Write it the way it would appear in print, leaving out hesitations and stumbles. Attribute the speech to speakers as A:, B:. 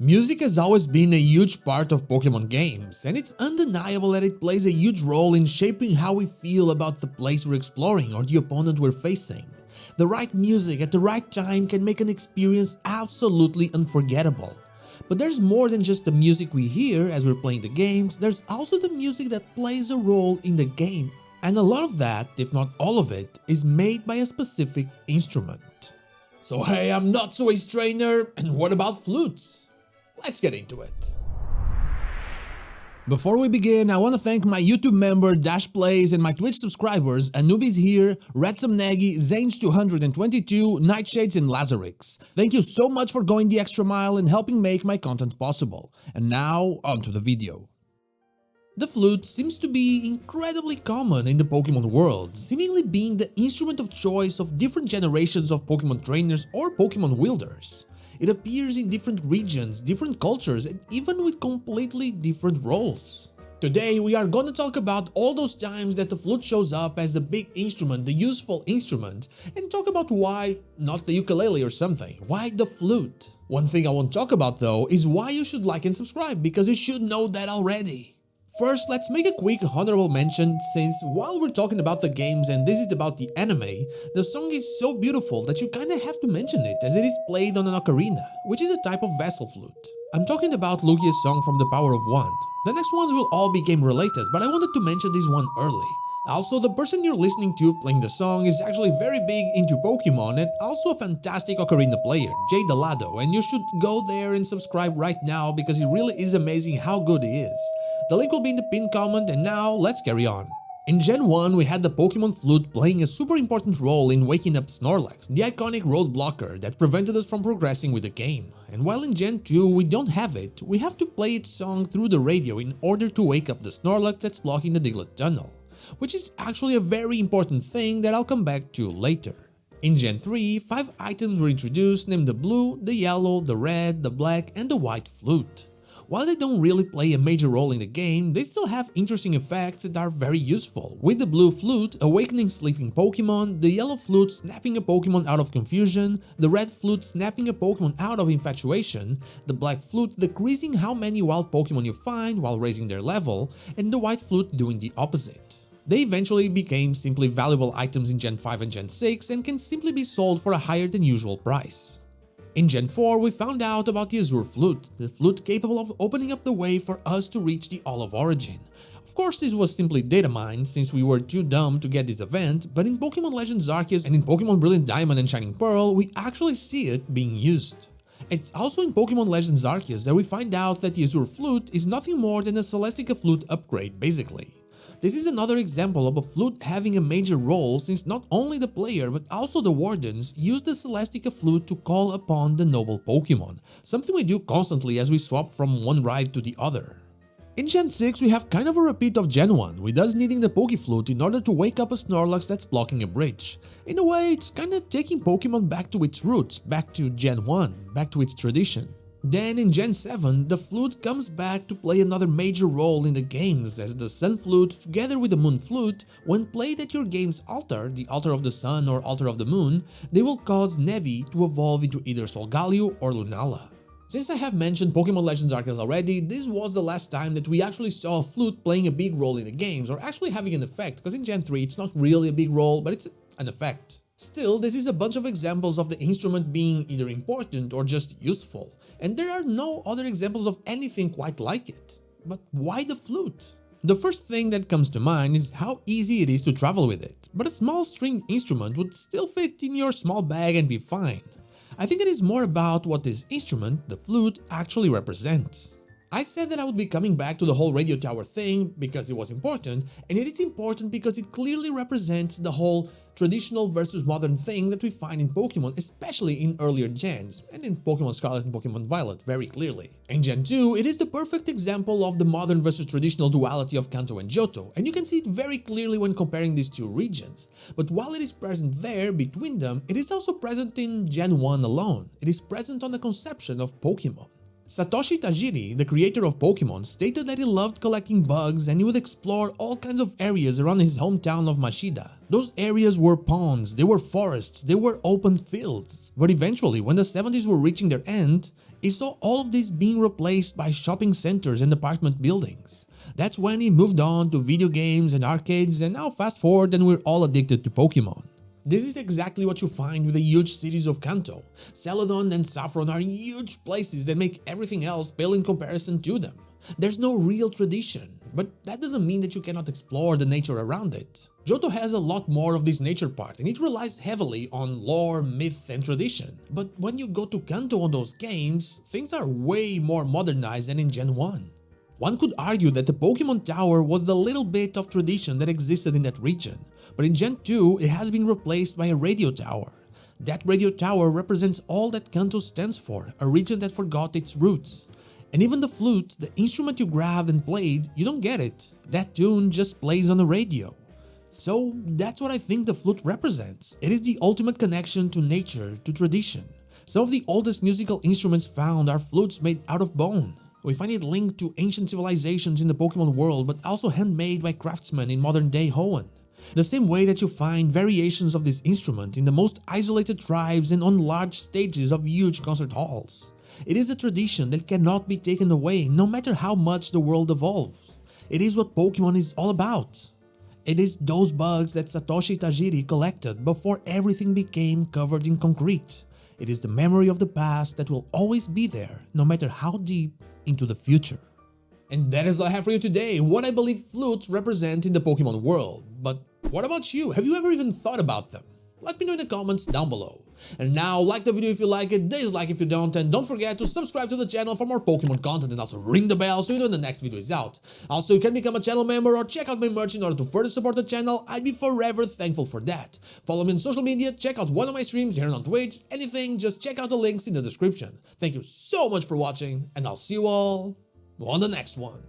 A: Music has always been a huge part of Pokémon games, and it's undeniable that it plays a huge role in shaping how we feel about the place we're exploring or the opponent we're facing. The right music at the right time can make an experience absolutely unforgettable. But there's more than just the music we hear as we're playing the games, there's also the music that plays a role in the game. And a lot of that, if not all of it, is made by a specific instrument. So hey, I'm not so ace trainer, and what about flutes? Let's get into it. Before we begin, I want to thank my YouTube member Dash Plays and my Twitch subscribers Anubis here, Redsamnegi, Zanes222, Nightshades and Lazarix. Thank you so much for going the extra mile and helping make my content possible. And now, onto the video. The flute seems to be incredibly common in the Pokemon world, seemingly being the instrument of choice of different generations of Pokemon trainers or Pokemon wielders. It appears in different regions, different cultures, and even with completely different roles. Today we are gonna talk about all those times that the flute shows up as the big instrument, the useful instrument, and talk about why, not the ukulele or something, why the flute. One thing I won't talk about though is why you should like and subscribe, because you should know that already. First, let's make a quick honorable mention, since while we're talking about the games and this is about the anime, the song is so beautiful that you kinda have to mention it as it is played on an ocarina, which is a type of vessel flute. I'm talking about Lugia's song from The Power of One. The next ones will all be game related, but I wanted to mention this one early. Also, the person you're listening to playing the song is actually very big into Pokemon and also a fantastic ocarina player, Jay Delado, and you should go there and subscribe right now because it really is amazing how good he is. The link will be in the pinned comment, and now let's carry on. In Gen 1, we had the Pokemon Flute playing a super important role in waking up Snorlax, the iconic road blocker that prevented us from progressing with the game. And while in Gen 2 we don't have it, we have to play its song through the radio in order to wake up the Snorlax that's blocking the Diglett tunnel, which is actually a very important thing that I'll come back to later. In Gen 3, 5 items were introduced named the blue, the yellow, the red, the black, and the white flute. While they don't really play a major role in the game, they still have interesting effects that are very useful, with the blue flute awakening sleeping Pokemon, the yellow flute snapping a Pokemon out of confusion, the red flute snapping a Pokemon out of infatuation, the black flute decreasing how many wild Pokemon you find while raising their level, and the white flute doing the opposite. They eventually became simply valuable items in Gen 5 and Gen 6 and can simply be sold for a higher than usual price. In Gen 4, we found out about the Azure Flute, the flute capable of opening up the way for us to reach the All of Origin. Of course, this was simply data mined since we were too dumb to get this event, but in Pokémon Legends Arceus and in Pokémon Brilliant Diamond and Shining Pearl, we actually see it being used. It's also in Pokémon Legends Arceus that we find out that the Azure Flute is nothing more than a Celestica Flute upgrade, basically. This is another example of a flute having a major role, since not only the player but also the wardens use the Celestica Flute to call upon the noble Pokemon, something we do constantly as we swap from one ride to the other. In Gen 6 we have kind of a repeat of Gen 1, with us needing the Pokéflute in order to wake up a Snorlax that's blocking a bridge. In a way, it's kinda taking Pokemon back to its roots, back to Gen 1, back to its tradition. Then in Gen 7, the flute comes back to play another major role in the games as the Sun Flute together with the Moon Flute. When played at your game's altar, the altar of the sun or altar of the moon, they will cause Nebby to evolve into either Solgaleo or Lunala. Since I have mentioned Pokémon Legends Arceus already, this was the last time that we actually saw a flute playing a big role in the games, or actually having an effect, because in Gen 3 it's not really a big role, but it's an effect. Still, this is a bunch of examples of the instrument being either important or just useful, and there are no other examples of anything quite like it. But why the flute? The first thing that comes to mind is how easy it is to travel with it, but a small stringed instrument would still fit in your small bag and be fine. I think it is more about what this instrument, the flute, actually represents. I said that I would be coming back to the whole radio tower thing because it was important, and it is important because it clearly represents the whole traditional versus modern thing that we find in Pokemon, especially in earlier gens, and in Pokemon Scarlet and Pokemon Violet very clearly. In Gen 2, it is the perfect example of the modern versus traditional duality of Kanto and Johto, and you can see it very clearly when comparing these two regions. But while it is present there between them, it is also present in Gen 1 alone. It is present on the conception of Pokemon. Satoshi Tajiri, the creator of Pokémon, stated that he loved collecting bugs and he would explore all kinds of areas around his hometown of Mashida. Those areas were ponds, they were forests, they were open fields. But eventually, when the 70s were reaching their end, he saw all of this being replaced by shopping centers and apartment buildings. That's when he moved on to video games and arcades, and now fast forward and we're all addicted to Pokémon. This is exactly what you find with the huge cities of Kanto. Celadon and Saffron are huge places that make everything else pale in comparison to them. There's no real tradition, but that doesn't mean that you cannot explore the nature around it. Johto has a lot more of this nature part, and it relies heavily on lore, myth, and tradition. But when you go to Kanto on those games, things are way more modernized than in Gen 1. One could argue that the Pokémon Tower was the little bit of tradition that existed in that region, but in Gen 2 it has been replaced by a radio tower. That radio tower represents all that Kanto stands for, a region that forgot its roots. And even the flute, the instrument you grabbed and played, you don't get it. That tune just plays on the radio. So that's what I think the flute represents. It is the ultimate connection to nature, to tradition. Some of the oldest musical instruments found are flutes made out of bone. We find it linked to ancient civilizations in the Pokémon world, but also handmade by craftsmen in modern-day Hoenn. The same way that you find variations of this instrument in the most isolated tribes and on large stages of huge concert halls. It is a tradition that cannot be taken away no matter how much the world evolves. It is what Pokémon is all about. It is those bugs that Satoshi Tajiri collected before everything became covered in concrete. It is the memory of the past that will always be there, no matter how deep into the future. And that is all I have for you today, what I believe flutes represent in the Pokémon world. But what about you? Have you ever even thought about them? Let me know in the comments down below. And now, like the video if you like it, dislike if you don't, and don't forget to subscribe to the channel for more Pokemon content, and also ring the bell so you know when the next video is out. Also, you can become a channel member or check out my merch in order to further support the channel. I'd be forever thankful for that. Follow me on social media, check out one of my streams here on Twitch, anything, just check out the links in the description. Thank you so much for watching, and I'll see you all on the next one.